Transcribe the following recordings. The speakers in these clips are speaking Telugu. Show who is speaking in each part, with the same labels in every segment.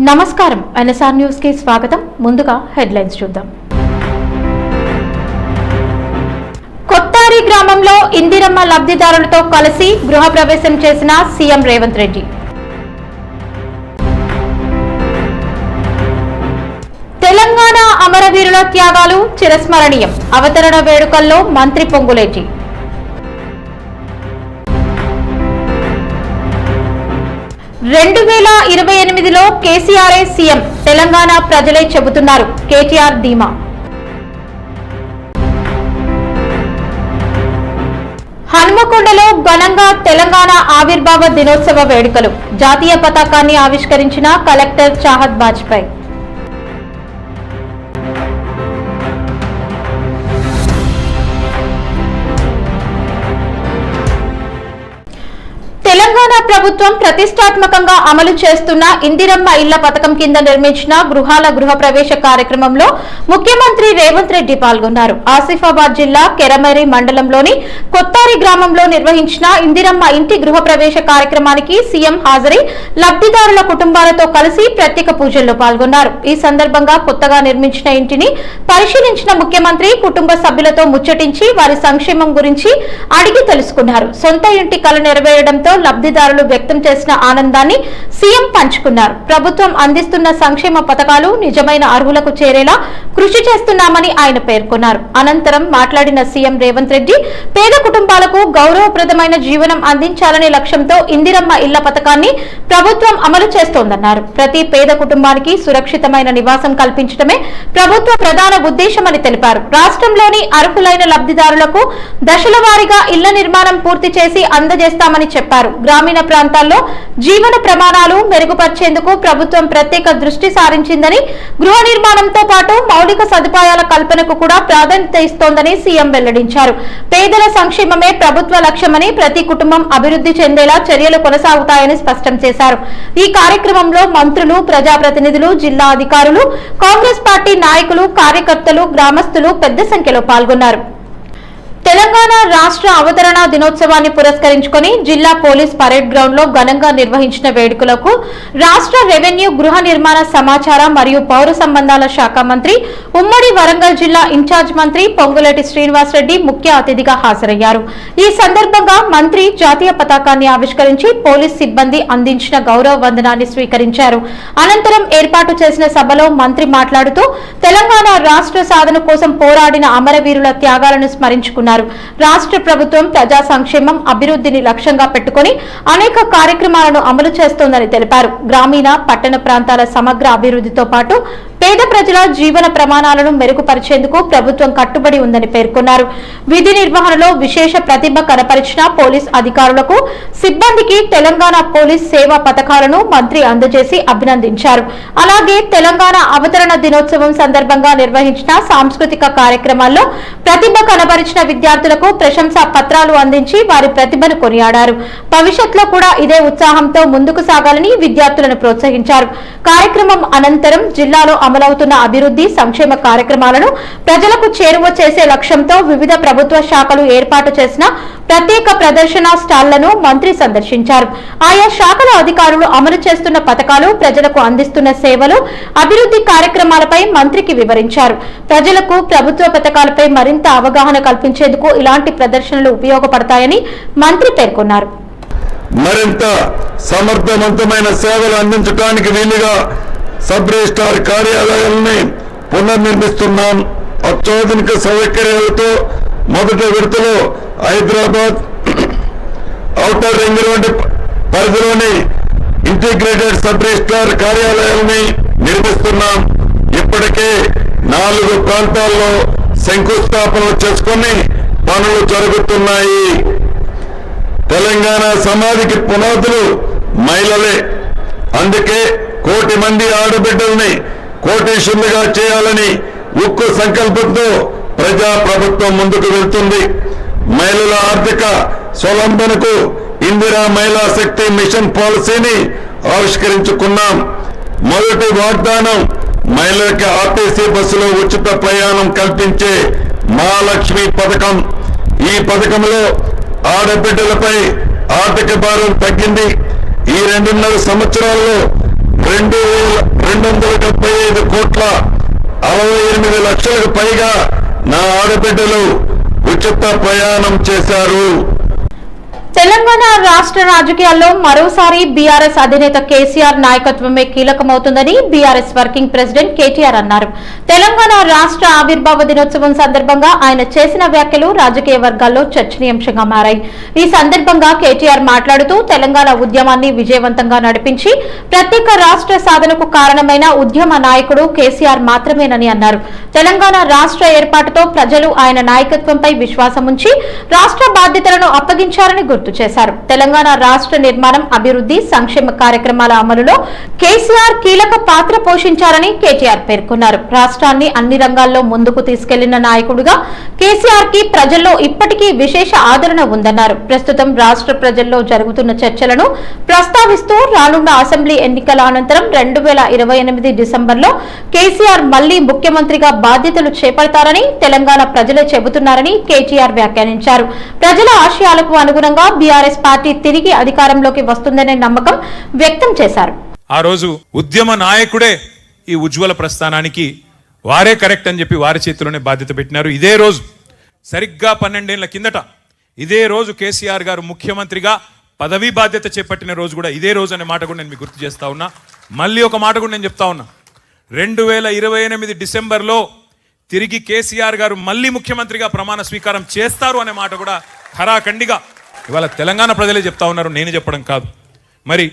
Speaker 1: నమస్కారం ఎన్ఎస్ఆర్ న్యూస్ కి స్వాగతం. ముందుగా హెడ్లైన్స్ చూద్దాం. కొత్తారి గ్రామంలో ఇందిరమ్మ లబ్ధిదారులతో కలిసి గృహప్రవేశం చేసిన సీఎం రేవంత్ రెడ్డి. తెలంగాణ అమరవీరుల త్యాగాలు చిరస్మరణీయం. అవతరణ వేడుకల్లో మంత్రి పొంగులేటి. రెండు 2028లో కేసీఆర్ సీఎం, తెలంగాణ ప్రజలే చెబుతున్నారు కేటీఆర్ ధీమా. హన్మకొండలో ఘనంగా తెలంగాణ ఆవిర్భావ దినోత్సవ వేడుకలు. జాతీయ పతాకాన్ని ఆవిష్కరించిన కలెక్టర్ చాహద్ బాజ్పాయ్. తెలంగాణ ప్రభుత్వం ప్రతిష్టాత్మకంగా అమలు చేస్తున్న ఇందిరమ్మ ఇళ్ల పథకం కింద నిర్మించిన గృహ ప్రవేశ కార్యక్రమంలో ముఖ్యమంత్రి రేవంత్ రెడ్డి పాల్గొన్నారు. ఆసిఫాబాద్ జిల్లా కెరమరి మండలంలోని కొత్తారి గ్రామంలో నిర్వహించిన ఇందిరమ్మ ఇంటి గృహ ప్రవేశ కార్యక్రమానికి సీఎం హాజరై లబ్ధిదారుల కుటుంబాలతో కలిసి ప్రత్యేక పూజల్లో పాల్గొన్నారు. ఈ సందర్భంగా కొత్తగా నిర్మించిన ఇంటిని పరిశీలించిన ముఖ్యమంత్రి కుటుంబ సభ్యులతో ముచ్చటించి వారి సంక్షేమం గురించి అడిగి తెలుసుకున్నారు. సొంత ఇంటి కల నెరవేరడంతో లబ్ధిదారులు వ్యక్తం చేసిన ఆనందాన్ని సీఎం పంచుకున్నారు. ప్రభుత్వం అందిస్తున్న సంక్షేమ పథకాలు నిజమైన అర్హులకు చేరేలా కృషి చేస్తున్నామని ఆయన పేర్కొన్నారు. అనంతరం మాట్లాడిన సీఎం రేవంత్ రెడ్డి పేద కుటుంబాలకు గౌరవప్రదమైన జీవనం అందించాలనే లక్ష్యంతో ఇందిరమ్మ ఇళ్ల పథకాన్ని ప్రభుత్వం అమలు చేస్తోందన్నారు. ప్రతి పేద కుటుంబానికి సురక్షితమైన నివాసం కల్పించడమే ప్రభుత్వ ప్రధాన ఉద్దేశమని తెలిపారు. రాష్ట్రంలోని అర్హులైన లబ్ధిదారులకు దశల వారీగా ఇళ్ల నిర్మాణం పూర్తి చేసి అందజేస్తామని చెప్పారు. గ్రామీణ ప్రాంతాల్లో జీవన ప్రమాణాలు మెరుగుపరిచేందుకు ప్రభుత్వం ప్రత్యేక దృష్టి సారించిందని, గృహ నిర్మాణంతో పాటు మౌలిక సదుపాయాల కల్పనకు కూడా ప్రాధాన్యత ఇస్తోందని సీఎం వెల్లడించారు. పేదల సంక్షేమమే ప్రభుత్వ లక్ష్యమని, ప్రతి కుటుంబం అభివృద్ధి చెందేలా చర్యలు కొనసాగుతాయని స్పష్టం చేశారు. ఈ కార్యక్రమంలో మంత్రులు, ప్రజాప్రతినిధులు, జిల్లా అధికారులు, కాంగ్రెస్ పార్టీ నాయకులు, కార్యకర్తలు, గ్రామస్తులు పెద్ద సంఖ్యలో పాల్గొన్నారు. తెలంగాణ రాష్ట్ర అవతరణ దినోత్సవాన్ని పురస్కరించుకుని జిల్లా పోలీస్ పరేడ్ గ్రౌండ్ లో ఘనంగా నిర్వహించిన వేడుకలకు రాష్ట్ర రెవెన్యూ, గృహ నిర్మాణ, సమాచార మరియు పౌర సంబంధాల శాఖ మంత్రి, ఉమ్మడి వరంగల్ జిల్లా ఇన్ఛార్జ్ మంత్రి పొంగులేటి శ్రీనివాసరెడ్డి ముఖ్య అతిథిగా హాజరయ్యారు. ఈ సందర్భంగా మంత్రి జాతీయ పతాకాన్ని ఆవిష్కరించి పోలీస్ సిబ్బంది అందించిన గౌరవ వందనాన్ని స్వీకరించారు. అనంతరం ఏర్పాటు చేసిన సభలో మంత్రి మాట్లాడుతూ తెలంగాణ రాష్ట్ర సాధన కోసం పోరాడిన అమరవీరుల త్యాగాలను స్మరించుకున్నారు. రాష్ట్ర ప్రభుత్వం ప్రజా సంక్షేమం, అభివృద్ధిని లక్ష్యంగా పెట్టుకుని అనేక కార్యక్రమాలను అమలు చేస్తోందని తెలిపారు. గ్రామీణ, పట్టణ ప్రాంతాల సమగ్ర అభివృద్ధితో పాటు పేద ప్రజల జీవన ప్రమాణాలను మెరుగుపరిచేందుకు ప్రభుత్వం కట్టుబడి ఉందని పేర్కొన్నారు. విధి నిర్వహణలో విశేష ప్రతిభ కనపరిచిన పోలీస్ అధికారులకు, సిబ్బందికి తెలంగాణ పోలీస్ సేవా పథకాలను మంత్రి అందజేసి అభినందించారు. అలాగే తెలంగాణ అవతరణ దినోత్సవం సందర్భంగా నిర్వహించిన సాంస్కృతిక కార్యక్రమాల్లో ప్రతిభ కనపరిచిన విద్యార్థులకు ప్రశంసా పత్రాలు అందించి వారి ప్రతిభను కొనియాడారు. భవిష్యత్తులో కూడా ఇదే ఉత్సాహంతో ముందుకు సాగాలని విద్యార్థులను ప్రోత్సహించారు. కార్యక్రమం అనంతరం జిల్లాలో అమలవుతున్న అభివృద్ధి, సంక్షేమ కార్యక్రమాలను ప్రజలకు చేరువ చేసే లక్ష్యంతో వివిధ ప్రభుత్వ శాఖలు ఏర్పాటు చేసిన ప్రత్యేక ప్రదర్శన స్టాళ్లను మంత్రి సందర్శించారు. ఆయా శాఖల అధికారులు అమలు చేస్తున్న పథకాలు, ప్రజలకు అందిస్తున్న సేవలు, అభివృద్ధి కార్యక్రమాలపై మంత్రికి వివరించారు. ప్రజలకు ప్రభుత్వ పథకాలపై మరింత అవగాహన కల్పించేందుకు ఇలాంటి ప్రదర్శనలు ఉపయోగపడతాయని మంత్రి పేర్కొన్నారు.
Speaker 2: మరింత సమర్థవంతమైన సేవలు అందించడానికి వీలుగా సబ్ రిజిస్ట్రార్ కార్యాలయాలని పునర్నిర్మిస్తున్నాం. అత్యాధునిక సౌకర్యాలతో మొదటి విడతలో హైదరాబాద్ ఔటర్ రింగ్ రోడ్డు పరిధిలోని ఇంటిగ్రేటెడ్ సబ్ రిజిస్ట్రార్ కార్యాలయాలని నిర్మిస్తున్నాం. ఇప్పటికే 4 ప్రాంతాల్లో శంకుస్థాపనలు చేసుకుని పనులు జరుగుతున్నాయి. తెలంగాణ సమాధికి పునాదులు మహిళలే. అందుకే 1 కోటి మంది ఆడబిడ్డల్ని కోటీశ్వరులుగా చేయాలని ఉక్కు సంకల్పంతో ప్రజా ప్రభుత్వం ముందుకు వెళ్తుంది. మహిళల ఆర్థిక స్వలంబనకు ఇందిరా మహిళా శక్తి మిషన్ పాలసీని ఆవిష్కరించుకున్నాం. మొదటి వాగ్దానం మహిళలకు ఆర్టీసీ బస్సులో ఉచిత ప్రయాణం కల్పించే మహాలక్ష్మి పథకం. ఈ పథకంలో ఆడబిడ్డలపై ఆర్థిక భారం తగ్గింది. ఈ 2.5 సంవత్సరాల్లో 2,275 కోట్ల 68 లక్షలకు పైగా నా ఆడబిడ్డలు ఉచిత ప్రయాణం చేశారు.
Speaker 1: తెలంగాణ రాష్ట్ర రాజకీయాల్లో మరోసారి బీఆర్ఎస్ అధినేత కేసీఆర్ నాయకత్వమే కీలకమవుతుందని బీఆర్ఎస్ వర్కింగ్ ప్రెసిడెంట్ కేటీఆర్ అన్నారు. తెలంగాణ రాష్ట్ర ఆవిర్భావ దినోత్సవం సందర్భంగా ఆయన చేసిన వ్యాఖ్యలు రాజకీయ వర్గాల్లో చర్చనీయాంశంగా మారాయి. ఈ సందర్భంగా కేటీఆర్ మాట్లాడుతూ తెలంగాణ ఉద్యమాన్ని విజయవంతంగా నడిపించి ప్రత్యేక రాష్ట్ర సాధనకు కారణమైన ఉద్యమ నాయకుడు కేసీఆర్ మాత్రమేనని అన్నారు. తెలంగాణ రాష్ట్ర ఏర్పాటుతో ప్రజలు ఆయన నాయకత్వంపై విశ్వాసముంచి రాష్ట్ర బాధ్యతలను అప్పగించారని గుర్తు చేశారు. తెలంగాణ రాష్ట్ర నిర్మాణం, అభివృద్ధి, సంక్షేమ కార్యక్రమాల అమలులో కేసీఆర్ కీలక పాత్ర పోషించారని కేటీఆర్ పేర్కొన్నారు. రాష్ట్రాన్ని అన్ని రంగాల్లో ముందుకు తీసుకెళ్లిన నాయకుడిగా కేసీఆర్ కి ప్రజల్లో ఇప్పటికీ విశేష ఆదరణ ఉందన్నారు. ప్రస్తుతం రాష్ట్ర ప్రజల్లో జరుగుతున్న చర్చలను ప్రస్తావిస్తూ రానున్న అసెంబ్లీ ఎన్నికల అనంతరం 2028 డిసెంబర్లో కేసీఆర్ మళ్లీ ముఖ్యమంత్రిగా బాధ్యతలు చేపడతారని తెలంగాణ ప్రజలే చెబుతున్నారని కేటీఆర్ వ్యాఖ్యానించారు. ప్రజల ఆశయాలకు అనుగుణంగా బీఆర్ఎస్ పార్టీ తిరిగి అధికారంలోకి వస్తుందనే నమ్మకం వ్యక్తం చేశారు.
Speaker 3: ఆ రోజు ఉద్యమ నాయకుడే ఈ ఉజ్వల ప్రస్థానానికి వారే కరెక్ట్ అని చెప్పి వారి చేతిలోనే బాధ్యత పెట్టినారు. ఇదే రోజు సరిగ్గా 12 ఏళ్ల కిందట ఇదే రోజు కేసీఆర్ గారు ముఖ్యమంత్రిగా పదవీ బాధ్యత చేపట్టిన రోజు కూడా ఇదే రోజు అనే మాట కూడా నేను మీకు గుర్తు చేస్తా ఉన్నా. మళ్ళీ ఒక మాట కూడా నేను చెప్తా ఉన్నా, 2028 డిసెంబర్లో తిరిగి కేసీఆర్ గారు మళ్ళీ ముఖ్యమంత్రిగా ప్రమాణ స్వీకారం చేస్తారు అనే మాట కూడా ఖరాఖండిగా ఇవాళ తెలంగాణ ప్రజలే చెప్తా ఉన్నారు, నేను చెప్పడం కాదు. మరి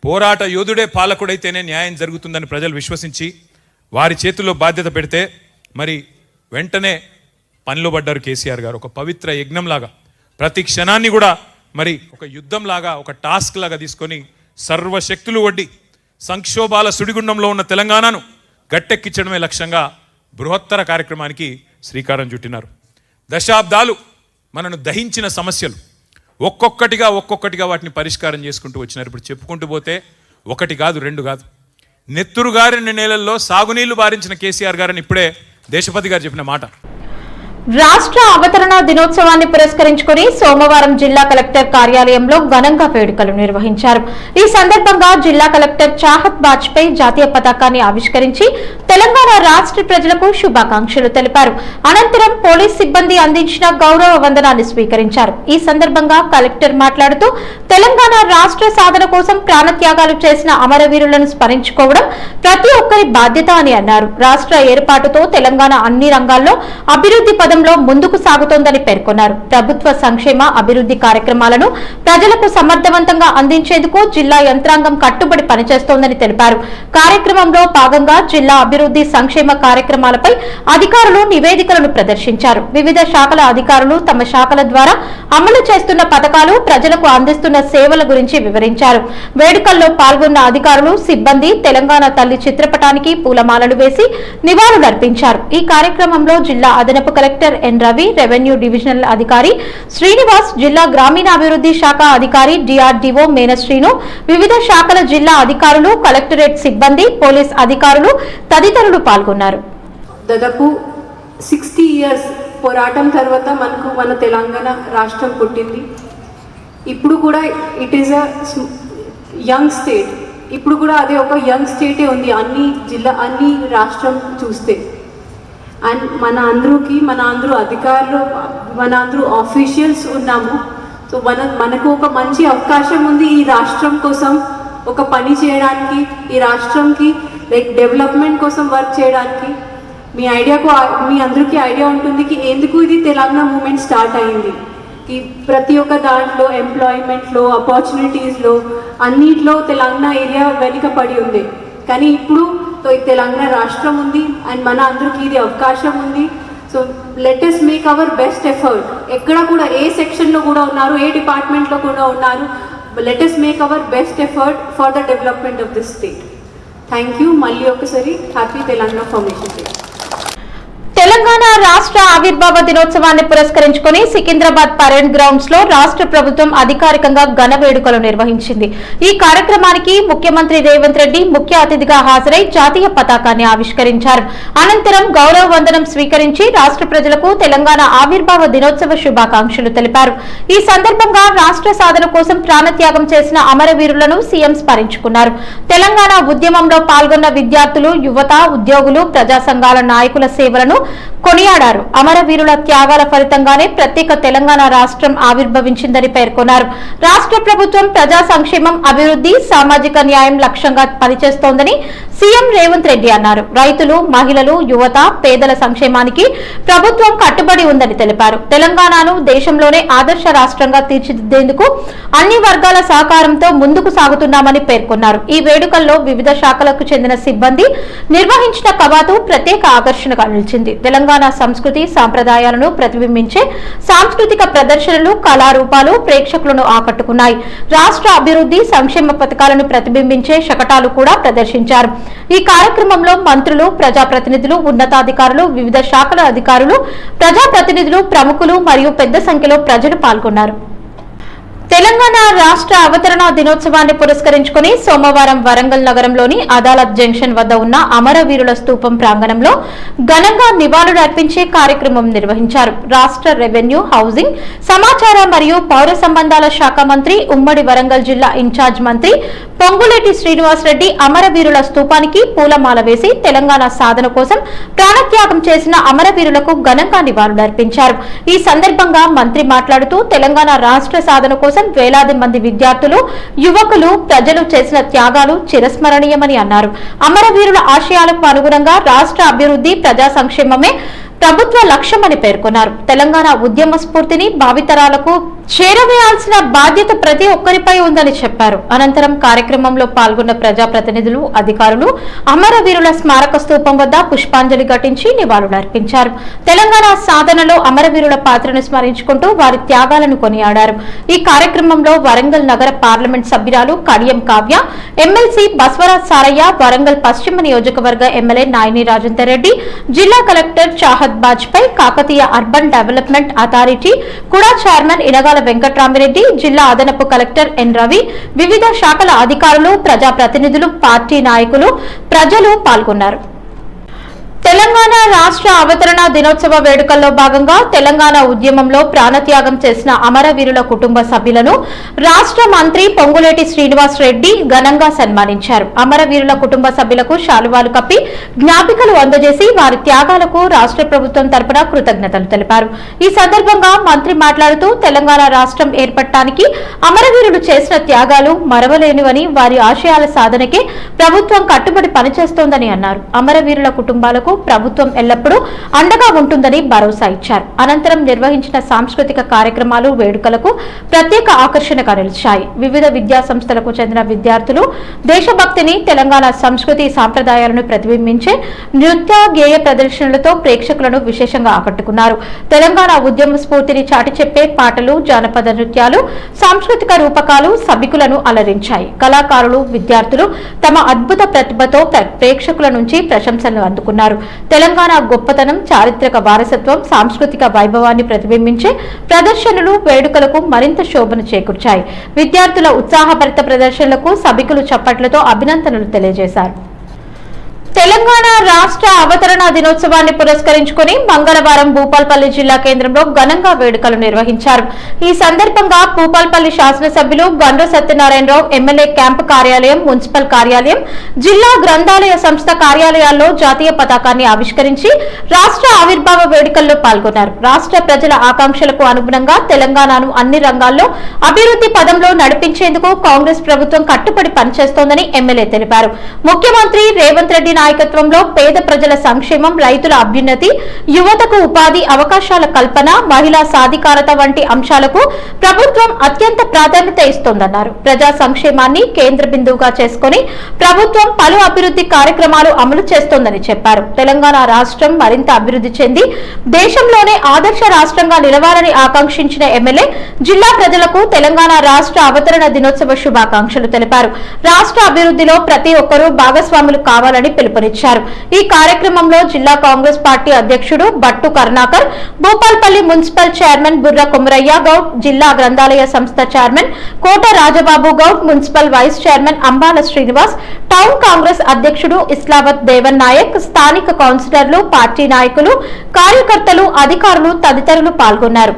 Speaker 3: పోరాట యోధుడే పాలకుడైతేనే న్యాయం జరుగుతుందని ప్రజలు విశ్వసించి వారి చేతుల్లో బాధ్యత పెడితే మరి వెంటనే పనిలో పడ్డారు కేసీఆర్ గారు. ఒక పవిత్ర యజ్ఞంలాగా ప్రతి క్షణాన్ని కూడా మరి ఒక యుద్ధంలాగా, ఒక టాస్క్ లాగా తీసుకొని సర్వశక్తులు ఒడ్డి సంక్షోభాల సుడిగుండంలో ఉన్న తెలంగాణను గట్టెక్కించడమే లక్ష్యంగా బృహత్తర కార్యక్రమానికి శ్రీకారం చుట్టినారు. దశాబ్దాలు మనను దహించిన సమస్యలు ఒక్కొక్కటిగా వాటిని పరిష్కారం చేసుకుంటూ వచ్చినారు. ఇప్పుడు చెప్పుకుంటూ పోతే 1 కాదు 2 కాదు, నెత్తురు గారిన నేలల్లో సాగునీళ్లు బారించిన కేసీఆర్ గారని ఇప్పుడే దేశపతి గారు చెప్పిన మాట.
Speaker 1: రాష్ట్ర అవతరణ దినోత్సవాన్ని పురస్కరించుకుని సోమవారం జిల్లా కలెక్టర్ కార్యాలయంలో ఘనంగా వేడుకలు నిర్వహించారు. ఈ సందర్భంగా జిల్లా కలెక్టర్ చాహత్ వాజ్పేయి జాతీయ పతాకాన్ని ఆవిష్కరించి తెలంగాణ రాష్ట్ర ప్రజలకు శుభాకాంక్షలు తెలిపారు. అనంతరం పోలీస్ సిబ్బంది అందించిన గౌరవ వందనాన్ని స్వీకరించారు. ఈ సందర్భంగా కలెక్టర్ మాట్లాడుతూ తెలంగాణ రాష్ట్ర సాధన కోసం ప్రాణత్యాగాలు చేసిన అమరవీరులను స్మరించుకోవడం ప్రతి ఒక్కరి బాధ్యత అని అన్నారు. రాష్ట్ర ఏర్పాటుతో తెలంగాణ అన్ని రంగాల్లో అభివృద్ధి పదంలో ముందుకు సాగుతోందని పేర్కొన్నారు. ప్రభుత్వ సంక్షేమ అభివృద్ధి కార్యక్రమాలను ప్రజలకు సమర్థవంతంగా అందించేందుకు జిల్లా యంత్రాంగం కట్టుబడి పనిచేస్తోందని తెలిపారు. కార్యక్రమంలో భాగంగా జిల్లా అభివృద్ధి సంక్షేమ కార్యక్రమాలపై అధికారులు నివేదికలను ప్రదర్శించారు. వివిధ శాఖల అధికారులు తమ శాఖల ద్వారా అమలు చేస్తున్న పథకాలు, ప్రజలకు అందిస్తున్న సేవల గురించి వివరించారు. వేడుకల్లో పాల్గొన్న అధికారులు, సిబ్బంది తెలంగాణ తల్లి చిత్రపటానికి పూలమాలలు వేసి నివాళులర్పించారు. ఈ కార్యక్రమంలో జిల్లా అదనపు collector N Ravi, revenue divisional అధికారి శ్రీనివాస్, జిల్లా గ్రామీణాభివృద్ధి శాఖ అధికారి డిఆర్డీఓ మేనశ్రీను, వివిధ శాఖల జిల్లా అధికారులు, కలెక్టరేట్ సిబ్బంది, పోలీస్ అధికారులు తదితరులు పాల్గొన్నారు.
Speaker 4: దాదాపు 60 years పోరాటం తర్వాత మన తెలంగాణ రాష్ట్రం పుట్టింది. ఇప్పుడు కూడా it is a young state. ఇప్పుడు కూడా అదే ఒక యంగ్ స్టేటే ఉంది అన్ని రాష్ట్రం చూస్తే. అండ్ మన అందరూ అధికారులు, మన అందరూ ఆఫీషియల్స్ ఉన్నాము. సో మనకు ఒక మంచి అవకాశం ఉంది ఈ రాష్ట్రం కోసం ఒక పని చేయడానికి, ఈ రాష్ట్రంకి డెవలప్మెంట్ కోసం వర్క్ చేయడానికి. మీ అందరికీ ఐడియా ఉంటుంది కి ఎందుకు ఇది తెలంగాణ మూమెంట్ స్టార్ట్ అయింది. ఈ ప్రతి ఒక్క దాంట్లో ఎంప్లాయ్మెంట్లో, ఆపర్చునిటీస్లో అన్నిట్లో తెలంగాణ ఏరియా వెనుకపడి ఉంది. కానీ ఇప్పుడు తెలంగాణ రాష్ట్రం ఉంది అండ్ మన అందరికీ ఇది అవకాశం ఉంది. So let us make our best effort. ఎక్కడ కూడా ఏ సెక్షన్లో కూడా ఉన్నారు, ఏ డిపార్ట్మెంట్లో కూడా ఉన్నారు, let us make our best effort for the development of this state. Thank you. మళ్ళీ ఒకసారి happy Telangana formation day.
Speaker 1: Telangana రాష్ట్ర ఆవిర్భావ దినోత్సవాన్ని పురస్కరించుకుని సికింద్రాబాద్ పరేడ్ గ్రౌండ్స్ లో రాష్ట్ర ప్రభుత్వం అధికారికంగా ఘన వేడుకలు నిర్వహించింది. ఈ కార్యక్రమానికి ముఖ్యమంత్రి రేవంత్ రెడ్డి ముఖ్య అతిథిగా హాజరై జాతీయ పతాకాన్ని ఆవిష్కరించారు. అనంతరం గౌరవ వందనం స్వీకరించి రాష్ట్ర ప్రజలకు తెలంగాణ ఆవిర్భావ దినోత్సవ శుభాకాంక్షలు తెలిపారు. ఈ సందర్భంగా రాష్ట్ర సాధన కోసం ప్రాణత్యాగం చేసిన అమరవీరులను సీఎం స్మరించుకున్నారు. తెలంగాణ ఉద్యమంలో పాల్గొన్న విద్యార్థులు, యువత, ఉద్యోగులు, ప్రజా సంఘాల నాయకుల సేవలను కొనియాడారు. అమరవీరుల త్యాగాల ఫలితంగానే ప్రత్యేక తెలంగాణ రాష్ట్రం ఆవిర్భవించిందని పేర్కొన్నారు. రాష్ట్ర ప్రభుత్వం ప్రజా సంక్షేమం, అభివృద్ధి, సామాజిక న్యాయం లక్ష్యంగా పనిచేస్తోందని సీఎం రేవంత్ రెడ్డి అన్నారు. రైతులు, మహిళలు, యువత, పేదల సంక్షేమానికి ప్రభుత్వం కట్టుబడి ఉందని తెలిపారు. తెలంగాణను దేశంలోనే ఆదర్శ రాష్ట్రంగా తీర్చిదిద్దేందుకు అన్ని వర్గాల సహకారంతో ముందుకు సాగుతున్నామని పేర్కొన్నారు. ఈ వేడుకల్లో వివిధ శాఖలకు చెందిన సిబ్బంది నిర్వహించిన కవాతు ప్రత్యేక ఆకర్షణగా నిలిచింది. తెలంగాణ సంస్కృతి సాంప్రదాయాలను ప్రతిబింబించే సాంస్కృతిక ప్రదర్శనలు, కళారూపాలు ప్రేక్షకులను ఆకట్టుకున్నాయి. రాష్ట్ర అభివృద్ధి, సంక్షేమ పథకాలను ప్రతిబింబించే శకటాలు కూడా ప్రదర్శించారు. ఈ కార్యక్రమంలో మంత్రులు, ప్రజాప్రతినిధులు, ఉన్నతాధికారులు, వివిధ శాఖల అధికారులు, ప్రజాప్రతినిధులు, ప్రముఖులు మరియు పెద్ద సంఖ్యలో ప్రజలు పాల్గొన్నారు. తెలంగాణ రాష్ట్ర అవతరణ దినోత్సవాన్ని పురస్కరించుకుని సోమవారం వరంగల్ నగరంలోని అదాలత్ జంక్షన్ వద్ద ఉన్న అమరవీరుల స్తూపం ప్రాంగణంలో ఘనంగా నివాళులు అర్పించే కార్యక్రమం నిర్వహించారు. రాష్ట్ర రెవెన్యూ, హౌసింగ్, సమాచార మరియు పౌర సంబంధాల శాఖ మంత్రి, ఉమ్మడి వరంగల్ జిల్లా ఇన్ఛార్జ్ మంత్రి పొంగులేటి శ్రీనివాసరెడ్డి అమరవీరుల స్తూపానికి పూలమాల వేసి తెలంగాణ సాధన కోసం ప్రాణత్యాగం చేసిన అమరవీరులకు ఘనంగా నివాళులర్పించారు. ఈ సందర్భంగా మంత్రి మాట్లాడుతూ తెలంగాణ రాష్ట్ర సాధన కోసం వేలాది మంది విద్యార్థులు, యువకులు, ప్రజలు చేసిన త్యాగాలు చిరస్మరణీయమని అన్నారు. అమరవీరుల ఆశయాలకు అనుగుణంగా రాష్ట్ర అభివృద్ధి, ప్రజా సంక్షేమమే ప్రభుత్వ లక్ష్యమని పేర్కొన్నారు. తెలంగాణ ఉద్యమ స్ఫూర్తిని భావితరాలకు చేరవేయాల్సిన బాధ్యత ప్రతి ఒక్కరిపై ఉందని చెప్పారు. అనంతరం కార్యక్రమంలో పాల్గొన్న ప్రజాప్రతినిధులు, అధికారులు అమరవీరుల స్మారక స్తూపం వద్ద పుష్పాంజలి ఘటించి నివాళులర్పించారు. తెలంగాణ సాధనలో అమరవీరుల పాత్రను స్మరించుకుంటూ వారి త్యాగాలను కొనియాడారు. ఈ కార్యక్రమంలో వరంగల్ నగర పార్లమెంట్ సభ్యురాలు కడియం కావ్య, ఎమ్మెల్సీ బస్వరాజ్ సారయ్య, వరంగల్ పశ్చిమ నియోజకవర్గ ఎమ్మెల్యే నాయని రాజేందర్ రెడ్డి, జిల్లా collector Chahad Bajpai, Kakatiya urban development authority కుడా చైర్మన్ ఇనగాల వెంకట్రామిరెడ్డి, జిల్లా అదనపు కలెక్టర్ ఎన్ రవి, వివిధ శాఖల అధికారులు, ప్రజాప్రతినిధులు, పార్టీ నాయకులు, ప్రజలు పాల్గొన్నారు. తెలంగాణ రాష్ట్ర అవతరణ దినోత్సవ వేడుకల్లో భాగంగా తెలంగాణ ఉద్యమంలో ప్రాణత్యాగం చేసిన అమరవీరుల కుటుంబ సభ్యులను రాష్ట్ర మంత్రి పొంగులేటి శ్రీనివాస్ రెడ్డి ఘనంగా సన్మానించారు. అమరవీరుల కుటుంబ సభ్యులకు శాలువాలు కప్పి జ్ఞాపికలు అందజేసి వారి త్యాగాలకు రాష్ట్ర ప్రభుత్వం తరపున కృతజ్ఞతలు తెలిపారు. ఈ సందర్భంగా మంత్రి మాట్లాడుతూ తెలంగాణ రాష్ట్రం ఏర్పడటానికి అమరవీరులు చేసిన త్యాగాలు మరవలేనివని, వారి ఆశయాల సాధనకే ప్రభుత్వం కట్టుబడి పనిచేస్తోందని అన్నారు. అమరవీరుల కుటుంబాలకు ప్రభుత్వం ఎల్లప్పుడూ అండగా ఉంటుందని భరోసా ఇచ్చారు. అనంతరం నిర్వహించిన సాంస్కృతిక కార్యక్రమాలు, వేడుకలకు ప్రత్యేక ఆకర్షణగా నిలిచాయి. వివిధ విద్యా సంస్థలకు చెందిన విద్యార్థులు దేశభక్తిని, తెలంగాణ సంస్కృతి సాంప్రదాయాలను ప్రతిబింబించే నృత్య, గేయ ప్రదర్శనలతో ప్రేక్షకులను విశేషంగా ఆకట్టుకున్నారు. తెలంగాణ ఉద్యమ స్ఫూర్తిని చాటి చెప్పే పాటలు, జానపద నృత్యాలు, సాంస్కృతిక రూపకాలు సభికులను అలరించాయి. కళాకారులు, విద్యార్థులు తమ అద్భుత ప్రతిభతో ప్రేక్షకుల నుంచి ప్రశంసలు అందుకున్నారు. తెలంగాణ గొప్పతనం, చారిత్రక వారసత్వం, సాంస్కృతిక వైభవాన్ని ప్రతిబింబించే ప్రదర్శనలు, వేడుకలకు మరింత శోభను చేకూర్చాయి. విద్యార్థుల ఉత్సాహభరిత ప్రదర్శనలకు సభికులు చప్పట్లతో అభినందనలు తెలియజేశారు. తెలంగాణ రాష్ట్ర అవతరణ దినోత్సవాన్ని పురస్కరించుకుని మంగళవారం భూపాల్పల్లి జిల్లా కేంద్రంలో ఘనంగా వేడుకలు నిర్వహించారు. ఈ సందర్భంగా భూపాల్పల్లి శాసనసభ్యులు గండ్ర సత్యనారాయణరావు ఎమ్మెల్యే క్యాంపు కార్యాలయం, మున్సిపల్ కార్యాలయం, జిల్లా గ్రంథాలయ సంస్థ కార్యాలయాల్లో జాతీయ పతాకాన్ని ఆవిష్కరించి రాష్ట్ర ఆవిర్భావ వేడుకల్లో పాల్గొన్నారు. రాష్ట్ర ప్రజల ఆకాంక్షలకు అనుగుణంగా తెలంగాణను అన్ని రంగాల్లో అభివృద్ధి పదంలో నడిపించేందుకు కాంగ్రెస్ ప్రభుత్వం కట్టుబడి పనిచేస్తోందని ఎమ్మెల్యే తెలిపారు. ముఖ్యమంత్రి రేవంత్ రెడ్డి నాయకత్వంలో పేద ప్రజల సంక్షేమం, రైతుల అభ్యున్నతి, యువతకు ఉపాధి అవకాశాల కల్పన, మహిళా సాధికారత వంటి అంశాలకు ప్రభుత్వం అత్యంత ప్రాధాన్యత ఇస్తోందన్నారు. ప్రజా సంక్షేమాన్ని కేంద్ర బిందువుగా చేసుకుని ప్రభుత్వం పలు అభివృద్ధి కార్యక్రమాలు అమలు చేస్తోందని చెప్పారు. తెలంగాణ రాష్ట్రం మరింత అభివృద్ధి చెంది దేశంలోనే ఆదర్శ రాష్ట్రంగా నిలవాలని ఆకాంక్షించిన ఎమ్మెల్యే జిల్లా ప్రజలకు తెలంగాణ రాష్ట్ర అవతరణ దినోత్సవ శుభాకాంక్షలు తెలిపారు. రాష్ట్ర అభివృద్ధిలో ప్రతి ఒక్కరూ భాగస్వాములు కావాలని పిలుపునిచ్చారు. పిలుపునిచ్చారు. ఈ కార్యక్రమంలో జిల్లా కాంగ్రెస్ పార్టీ అధ్యక్షుడు బట్టు కరుణాకర్, భూపాల్పల్లి మున్సిపల్ చైర్మన్ బుర్ర కుమరయ్య గౌడ్, జిల్లా గ్రంథాలయ సంస్థ chairman Kota Rajababu Goud, municipal vice chairman Ambala Srinivas, town Congress అధ్యక్షుడు ఇస్లావత్ దేవన్ నాయక్, స్థానిక కౌన్సిలర్లు, పార్టీ నాయకులు, కార్యకర్తలు, అధికారులు తదితరులు పాల్గొన్నారు.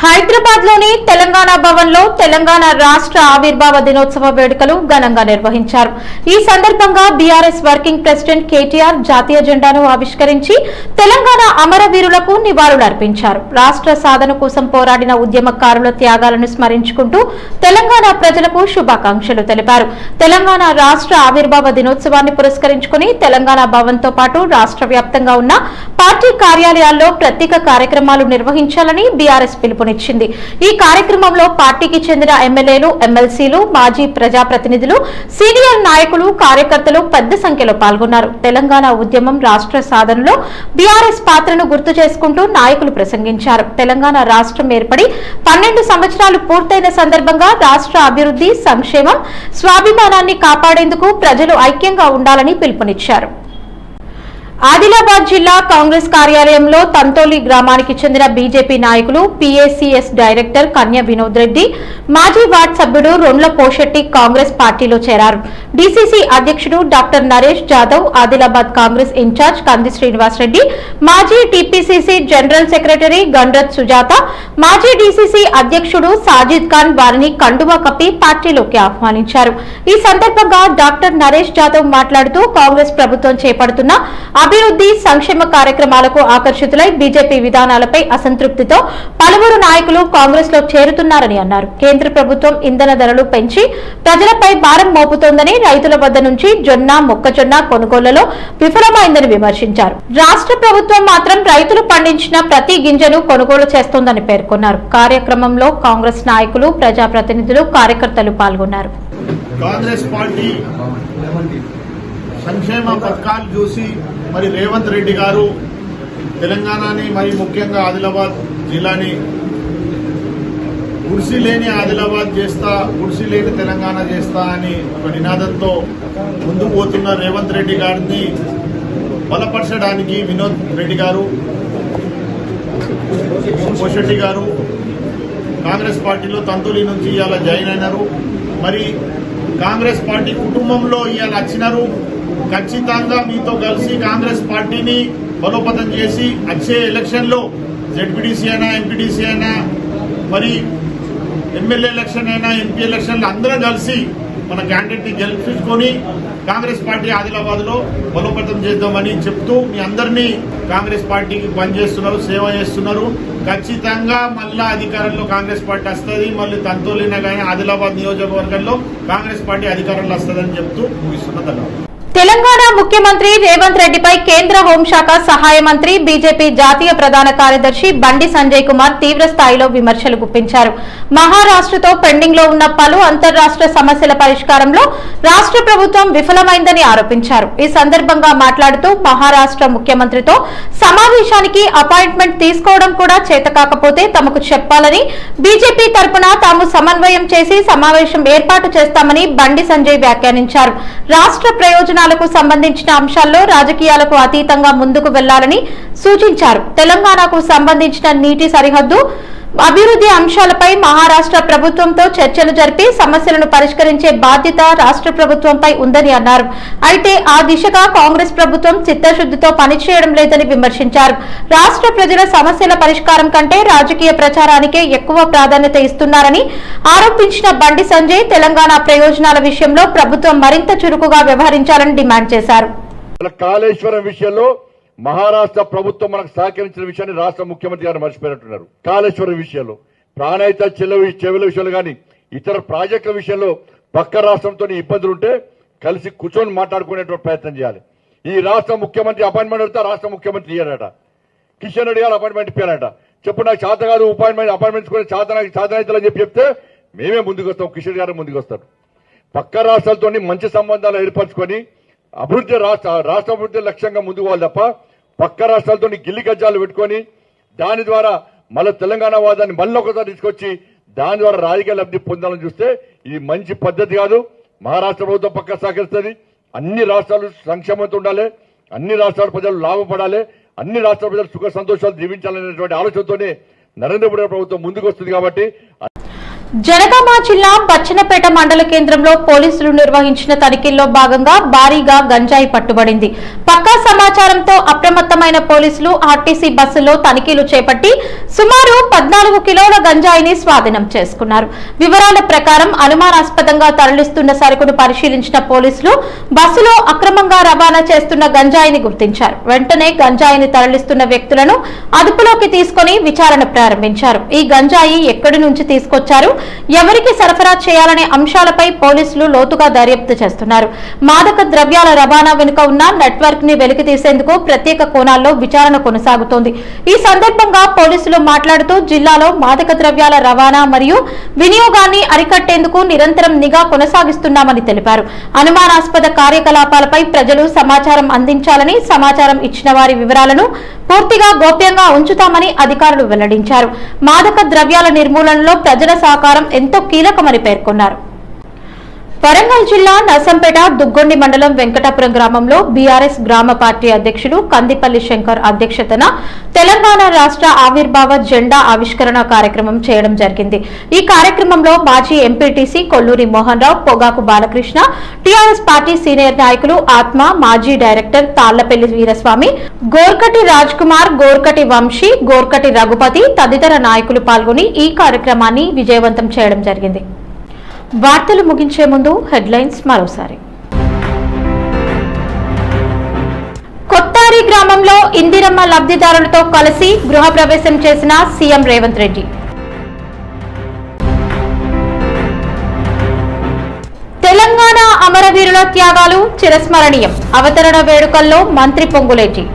Speaker 1: హైదరాబాద్ లోని తెలంగాణ భవన్ లో తెలంగాణ రాష్ట్ర ఆవిర్భావ దినోత్సవ వేడుకలు ఘనంగా నిర్వహించారు. ఈ సందర్భంగా బీఆర్ఎస్ వర్కింగ్ ప్రెసిడెంట్ కేటీఆర్ జాతీయ జెండాను ఆవిష్కరించి తెలంగాణ అమరవీరులకు నివాళులర్పించారు. రాష్ట్ర సాధన కోసం పోరాడిన ఉద్యమకారుల త్యాగాలను స్మరించుకుంటూ తెలంగాణ ప్రజలకు శుభాకాంక్షలు తెలిపారు. తెలంగాణ రాష్ట్ర ఆవిర్భావ దినోత్సవాన్ని పురస్కరించుకుని తెలంగాణ భవన్ తో పాటు రాష్ట్ర వ్యాప్తంగా ఉన్న పార్టీ కార్యాలయాల్లో ప్రత్యేక కార్యక్రమాలు నిర్వహించాలని బీఆర్ఎస్ పిలుపునిచ్చింది. ఈ కార్యక్రమంలో పార్టీకి చెందిన ఎమ్మెల్యేలు, ఎమ్మెల్సీలు, మాజీ ప్రజాప్రతినిధులు, సీనియర్ నాయకులు, కార్యకర్తలు పెద్ద సంఖ్యలో పాల్గొన్నారు. తెలంగాణ ఉద్యమం, రాష్ట్ర సాధనలో బీఆర్ఎస్ పాత్రను గుర్తు చేసుకుంటూ నాయకులు ప్రసంగించారు. తెలంగాణ రాష్ట్రం ఏర్పడి 12 సంవత్సరాలు పూర్తయిన సందర్భంగా రాష్ట్ర అభివృద్ధి, సంక్షేమం, స్వాభిమానాన్ని కాపాడేందుకు ప్రజలు ఐక్యంగా ఉండాలని పిలుపునిచ్చారు. ఆదిలాబాద్ జిల్లా కాంగ్రెస్ కార్యాలయంలో తంతోలి గ్రామానికి చెందిన బీజేపీ నాయకులు, పీఏసీఎస్ డైరెక్టర్ కన్య వినోద్ రెడ్డి, మాజీ వార్డు సభ్యుడు రొండ్ల పోషెట్టి కాంగ్రెస్ పార్టీలో చేరారు. డీసీసీ అధ్యక్షుడు డాక్టర్ నరేష్ జాదవ్, ఆదిలాబాద్ కాంగ్రెస్ ఇన్ఛార్జ్ కంది శ్రీనివాస్ రెడ్డి, మాజీ TPCC general secretary Gandrath Sujatha, మాజీ డీసీసీ అధ్యక్షుడు సాజిద్ ఖాన్ వారిని కండువా కప్పి పార్టీలోకి ఆహ్వానించారు. ఈ సందర్భంగా డాక్టర్ నరేష్ జాదవ్ మాట్లాడుతూ కాంగ్రెస్ ప్రభుత్వం చేపడుతున్న అభివృద్ధి, సంక్షేమ కార్యక్రమాలకు ఆకర్షితులై బీజేపీ విధానాలపై అసంతృప్తితో పలువురు నాయకులు కాంగ్రెస్ లో చేరుతున్నారని అన్నారు. కేంద్ర ప్రభుత్వం ఇంధన ధరలు పెంచి ప్రజలపై భారం మోపుతోందని, రైతుల వద్ద నుంచి జొన్న, మొక్కజొన్న కొనుగోళ్లలో విఫలమైందని విమర్శించారు. రాష్ట్ర ప్రభుత్వం మాత్రం రైతులు పండించిన ప్రతి గింజను కొనుగోలు చేస్తోందని పేర్కొన్నారు. కార్యక్రమంలో కాంగ్రెస్ నాయకులు, ప్రజాప్రతినిధులు, కార్యకర్తలు పాల్గొన్నారు.
Speaker 5: కాంగ్రెస్ పార్టీ సంక్షేమ పథకాలు చూసి మరి రేవంత్ రెడ్డి గారు తెలంగాణని మరి ముఖ్యంగా ఆదిలాబాద్ జిల్లాని గుడిసి లేని ఆదిలాబాద్ చేస్తా, గుడిసి లేని తెలంగాణ చేస్తా అని ఒక నినాదంతో ముందుకు పోతున్న రేవంత్ రెడ్డి గారిని బలపరచడానికి వినోద్ రెడ్డి గారు, పోషెట్టి గారు కాంగ్రెస్ పార్టీలో తంతోలి నుంచి ఇవాళ జాయిన్ అయినారు. మరి కాంగ్రెస్ పార్టీ కుటుంబంలో ఇవాళ వచ్చినారు. ఖచ్చితంగా మీతో కలిసి కాంగ్రెస్ పార్టీని బలోపేతం చేసి వచ్చే ఎలక్షన్లో జెడ్పీటీసీ అయినా, ఎంపీటీసీ అయినా, మరి ఎమ్మెల్యే ఎలక్షన్ అయినా, ఎంపీ ఎలక్షన్లు అందరం కలిసి మన క్యాండిడేట్ని గెలిపించుకొని కాంగ్రెస్ పార్టీ ఆదిలాబాద్ లో బలోపేతం చేద్దామని చెప్తూ మీ అందరినీ కాంగ్రెస్ పార్టీకి పనిచేస్తున్నారు, సేవ చేస్తున్నారు. ఖచ్చితంగా మళ్ళా అధికారంలో కాంగ్రెస్ పార్టీ వస్తుంది. మళ్ళీ తంతోలినా కానీ ఆదిలాబాద్ నియోజకవర్గంలో కాంగ్రెస్ పార్టీ అధికారంలో వస్తుందని చెప్తూ ముగిస్తున్న ధన్యవాదాలు.
Speaker 1: తెలంగాణ ముఖ్యమంత్రి రేవంత్ రెడ్డిపై కేంద్ర హోంశాఖ సహాయ మంత్రి, బీజేపీ జాతీయ ప్రధాన కార్యదర్శి బండి సంజయ్ కుమార్ తీవ్ర స్థాయిలో విమర్శలు గుప్పించారు. మహారాష్ట్రతో పెండింగ్ లో ఉన్న పలు అంతర్రాష్ట్ర సమస్యల పరిష్కారంలో రాష్ట్ర ప్రభుత్వం విఫలమైందని ఆరోపించారు. ఈ సందర్భంగా మాట్లాడుతూ మహారాష్ట్ర ముఖ్యమంత్రితో సమావేశానికి అపాయింట్మెంట్ తీసుకోవడం కూడా చేతకాకపోతే తమకు చెప్పాలని, బీజేపీ తరపున తాము సమన్వయం చేసి సమావేశం ఏర్పాటు చేస్తామని బండి సంజయ్ వ్యాఖ్యానించారు. రాష్ట్ర ప్రయోజనాలకు సంబంధించిన అంశాల్లో రాజకీయాలకు అతీతంగా ముందుకు వెళ్లాలని సూచించారు. తెలంగాణకు సంబంధించిన నీటి సరిహద్దు, అభివృద్ధి అంశాలపై మహారాష్ట్ర ప్రభుత్వంతో చర్చలు జరిపి సమస్యలను పరిష్కరించే బాధ్యత రాష్ట్ర ప్రభుత్వంపై ఉందని అన్నారు. అయితే ఆ దిశగా కాంగ్రెస్ ప్రభుత్వం చిత్తశుద్ధితో పనిచేయడం లేదని విమర్శించారు. రాష్ట్ర ప్రజల సమస్యల పరిష్కారం కంటే రాజకీయ ప్రచారానికే ఎక్కువ ప్రాధాన్యత ఇస్తున్నారని ఆరోపించిన బండి సంజయ్ తెలంగాణ ప్రయోజనాల విషయంలో ప్రభుత్వం మరింత చురుకుగా వ్యవహరించాలని డిమాండ్ చేశారు.
Speaker 6: కాళేశ్వరం విషయంలో మహారాష్ట్ర ప్రభుత్వం మనకు సహకరించిన విషయాన్ని రాష్ట్ర ముఖ్యమంత్రి గారు మర్చిపోయినట్టున్నారు. కాళేశ్వరం విషయంలో, ప్రాణహిత చెవుల విషయంలో కానీ ఇతర ప్రాజెక్టుల విషయంలో పక్క రాష్ట్రంతో ఇబ్బందులుంటే కలిసి కూర్చొని మాట్లాడుకునేటువంటి ప్రయత్నం చేయాలి. ఈ రాష్ట్ర ముఖ్యమంత్రి అపాయింట్మెంట్ అడిగితే రాష్ట్ర ముఖ్యమంత్రి ఇయ్యారట. కిషన్ రెడ్డి గారు అపాయింట్మెంట్ ఇప్పారట. చెప్పు నాకు చేత కాదు అపాయింట్మెంట్స్ కూడా చేతనైతలని చెప్తే మేమే ముందుకు వస్తాం, కిషన్ గారు ముందుకు వస్తారు. పక్క రాష్ట్రాలతో మంచి సంబంధాలు ఏర్పరచుకొని అభివృద్ధి రాష్ట్ర అభివృద్ధి లక్ష్యంగా ముందుకు పోవాలి తప్ప పక్క రాష్ట్రాలతో గిల్లి గజ్జాలు పెట్టుకొని దాని ద్వారా మళ్ళీ తెలంగాణ వాదాన్ని మళ్ళీ ఒకసారి తీసుకొచ్చి దాని ద్వారా రాజకీయ లబ్ధి పొందాలని చూస్తే ఇది మంచి పద్ధతి కాదు. మహారాష్ట్ర ప్రభుత్వం పక్క సహకరిస్తుంది, అన్ని రాష్ట్రాలు సంక్షేమంతో ఉండాలి, అన్ని రాష్ట్రాల ప్రజలు లాభపడాలి, అన్ని రాష్ట్రాల ప్రజలు సుఖ సంతోషాలు జీవించాలనేటువంటి ఆలోచనతోనే నరేంద్ర మోడీ ప్రభుత్వం ముందుకు వస్తుంది కాబట్టి
Speaker 1: జనగామ జిల్లా బచ్చన్నపేట మండల కేంద్రంలో పోలీసులు నిర్వహించిన తనిఖీల్లో భాగంగా భారీగా గంజాయి పట్టుబడింది. పక్కా సమాచారంతో అప్రమత్తమైన పోలీసులు ఆర్టీసీ బస్సులో తనిఖీలు చేపట్టి సుమారు 14 కిలోల గంజాయిని స్వాధీనం చేసుకున్నారు. వివరాల ప్రకారం అనుమానాస్పదంగా తరలిస్తున్న సరుకును పరిశీలించిన పోలీసులు బస్సులో అక్రమంగా రవాణా చేస్తున్న గంజాయిని గుర్తించారు. వెంటనే గంజాయిని తరలిస్తున్న వ్యక్తులను అదుపులోకి తీసుకుని విచారణ ప్రారంభించారు. ఈ గంజాయి ఎక్కడి నుంచి తీసుకొచ్చారు, ఎవరికి సరఫరా చేయాలనే అంశాలపై పోలీసులు లోతుగా దర్యాప్తు చేస్తున్నారు. మాదక ద్రవ్యాల రవాణా వెనుక ఉన్న నెట్వర్క్ ని వెలికి తీసేందుకు ప్రత్యేక కోణాల్లో విచారణ కొనసాగుతోంది. ఈ సందర్భంగా పోలీసులు మాట్లాడుతూ జిల్లాలో మాదక ద్రవ్యాల రవాణా మరియు వినియోగాన్ని అరికట్టేందుకు నిరంతరం నిఘా కొనసాగిస్తున్నామని తెలిపారు. అనుమానాస్పద కార్యకలాపాలపై ప్రజలు సమాచారం అందించాలని, సమాచారం ఇచ్చిన వారి వివరాలను పూర్తిగా గోప్యంగా ఉంచుతామని అధికారులు వెల్లడించారు. మాదక ద్రవ్యాల నిర్మూలనలో ప్రజల సహకారం ఎంతో కీలకమని పేర్కొన్నారు. వరంగల్ జిల్లా నర్సంపేట దుగ్గొండి మండలం వెంకటాపురం గ్రామంలో బీఆర్ఎస్ గ్రామ పార్టీ అధ్యక్షుడు కందిపల్లి శంకర్ అధ్యక్షతన తెలంగాణ రాష్ట్ర ఆవిర్భావ జెండా ఆవిష్కరణ కార్యక్రమం చేయడం జరిగింది. ఈ కార్యక్రమంలో మాజీ ఎంపీటీసీ కొల్లూరి మోహన్ రావు, పొగాకు బాలకృష్ణ, టీఆర్ఎస్ పార్టీ సీనియర్ నాయకులు ఆత్మ, మాజీ డైరెక్టర్ తాళ్లపల్లి వీరస్వామి, గోర్కటి రాజ్ కుమార్, గోర్కటి వంశీ, గోర్కటి రఘుపతి తదితర నాయకులు పాల్గొని ఈ కార్యక్రమాన్ని విజయవంతం చేయడం జరిగింది. వార్తలు ముగించే ముందు హెడ్లైన్స్ మరోసారి. కొత్తారి గ్రామంలో ఇందిరమ్మ లబ్ధిదారులతో కలిసి గృహప్రవేశం చేసిన సీఎం రేవంత్ రెడ్డి. తెలంగాణ అమరవీరుల త్యాగాలు చిరస్మరణీయం, అవతరణ వేడుకల్లో మంత్రి పొంగులేటి.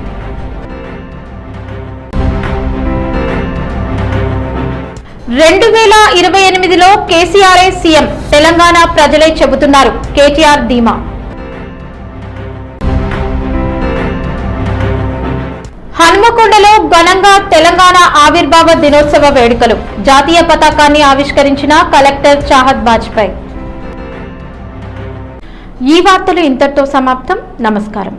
Speaker 1: 2028లో కేసీఆర్ఏ సీఎం, తెలంగాణ ప్రజలే చెబుతున్నారు కేటీఆర్ ధీమా. హన్మకొండలో ఘనంగా తెలంగాణ ఆవిర్భావ దినోత్సవ వేడుకలు, జాతీయ పతాకాన్ని ఆవిష్కరించిన కలెక్టర్ చాహద్ బాజ్పాయ్. ఈ వార్తలు ఇంతటితో సమాప్తం. నమస్కారం.